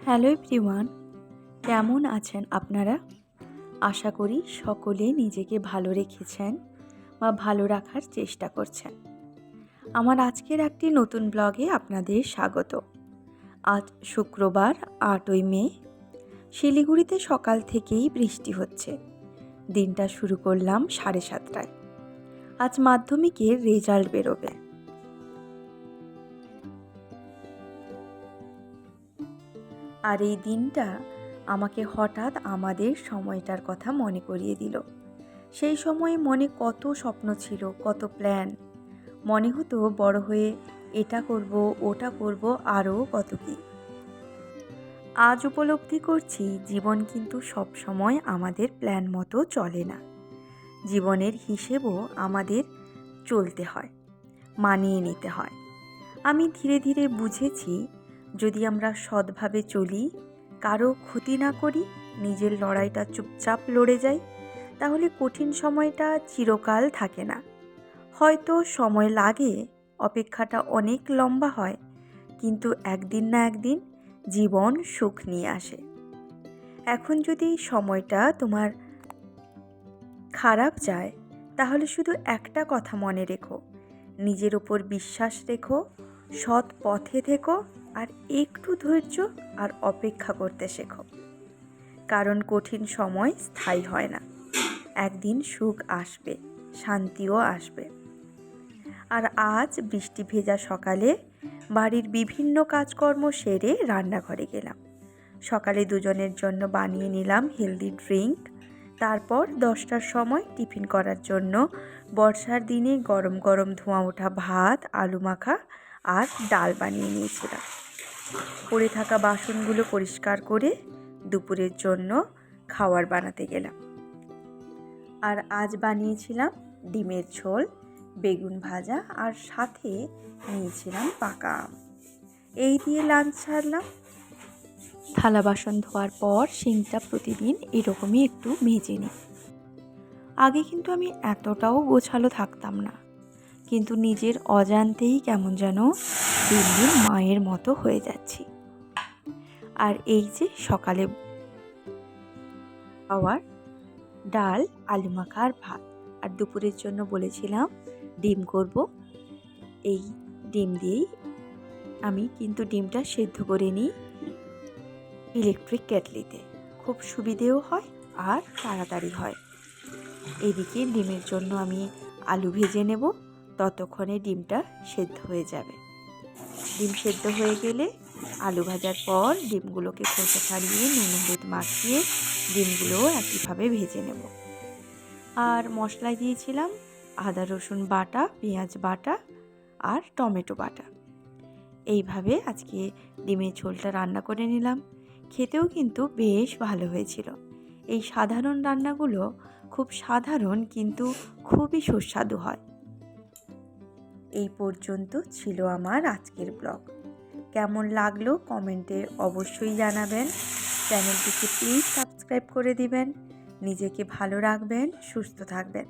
Hello everyone, কেমন আছেন আপনারা? আশা করি সকলে নিজেকে ভালো রেখেছেন বা ভালো রাখার চেষ্টা করছেন। আমার আজকের একটি নতুন ব্লগে আপনাদের স্বাগত। আজ শুক্রবার 8ই মে। শিলিগুড়িতে সকাল থেকেই বৃষ্টি হচ্ছে। দিনটা শুরু করলাম 7:30টায়। আজ মাধ্যমিকের রেজাল্ট বেরোবে। আর এই দিনটা আমাকে হঠাৎ আমাদের সময়টার কথা মনে করিয়ে দিল। সেই সময়ে মনে কত স্বপ্ন ছিল, কত প্ল্যান। মনে হতো বড় হয়ে এটা করব, ওটা করব, আরও কত কী। আজ উপলব্ধি করছি জীবন কিন্তু সব সময় আমাদের প্ল্যান মতো চলে না। জীবনের হিসেবও আমাদের চলতে হয়, মানিয়ে নিতে হয়। আমি ধীরে ধীরে বুঝেছি, যদি আমরা সৎভাবে চলি, কারো ক্ষতি না করি, নিজের লড়াইটা চুপচাপ লড়ে যাই, তাহলে কঠিন সময়টা চিরকাল থাকে না। হয়তো সময় লাগে, অপেক্ষাটা অনেক লম্বা হয়, কিন্তু একদিন না একদিন জীবন সুখ নিয়ে আসে। এখন যদি সময়টা তোমার খারাপ যায়, তাহলে শুধু একটা কথা মনে রেখো, নিজের ওপর বিশ্বাস রেখো, সৎ পথে থেকো, আর একটু ধৈর্য আর অপেক্ষা করতে শেখো। কারণ কঠিন সময় স্থায়ী হয় না, একদিন সুখ আসবে, শান্তিও আসবে। আর আজ বৃষ্টি ভেজা সকালে বাড়ির বিভিন্ন কাজকর্ম সেরে রান্নাঘরে গেলাম। সকালে দুজনের জন্য বানিয়ে নিলাম হেলদি ড্রিঙ্ক। তারপর 10টার সময় টিফিন করার জন্য বর্ষার দিনে গরম গরম ধোঁয়া ওঠা ভাত, আলু মাখা আর ডাল বানিয়ে নিয়েছিলাম। পড়ে থাকা বাসনগুলো পরিষ্কার করে দুপুরের জন্য খাবার বানাতে গেলাম। আর আজ বানিয়েছিলাম ডিমের ঝোল, বেগুন ভাজা, আর সাথে নিয়েছিলাম পাকা আম। এই দিয়ে লাঞ্চ সারলাম। থালা বাসন ধোয়ার পর সিঙ্কটা প্রতিদিন এরকমই একটু মেজে নিই। আগে কিন্তু আমি এতটাও গোছালো থাকতাম না, কিন্তু নিজের অজান্তেই কেমন যেন দিন দিন মায়ের মতো হয়ে যাচ্ছি। আর এই যে সকালে খাওয়ার ডাল, আলু মাখা আর ভাত, আর দুপুরের জন্য বলেছিলাম ডিম করব। এই ডিম দিয়েই আমি কিন্তু ডিমটা সেদ্ধ করে নিই ইলেকট্রিক কেটলিতে, খুব সুবিধেও হয় আর তাড়াতাড়ি হয়। এদিকে ডিমের জন্য আমি আলু ভেজে নেব, ততক্ষণে ডিমটা সেদ্ধ হয়ে যাবে। ডিম সেদ্ধ হয়ে গেলে আলু ভাজার পর ডিমগুলোকে খোসা ছাড়িয়ে নুন হলুদ মাখিয়ে ডিমগুলোও একইভাবে ভেজে নেব। আর মশলায় দিয়েছিলাম আদা রসুন বাটা, পেঁয়াজ বাটা আর টমেটো বাটা। এইভাবে আজকে ডিমের ঝোলটা রান্না করে নিলাম। খেতেও কিন্তু বেশ ভালো হয়েছিল। এই সাধারণ রান্নাগুলো খুব সাধারণ, কিন্তু খুবই সুস্বাদু হয়। এই পর্যন্ত ছিল আমার আজকের ব্লগ। কেমন লাগলো কমেন্টে অবশ্যই জানাবেন। চ্যানেলটিকে প্লিজ সাবস্ক্রাইব করে দিবেন। নিজেকে ভালো রাখবেন, সুস্থ থাকবেন।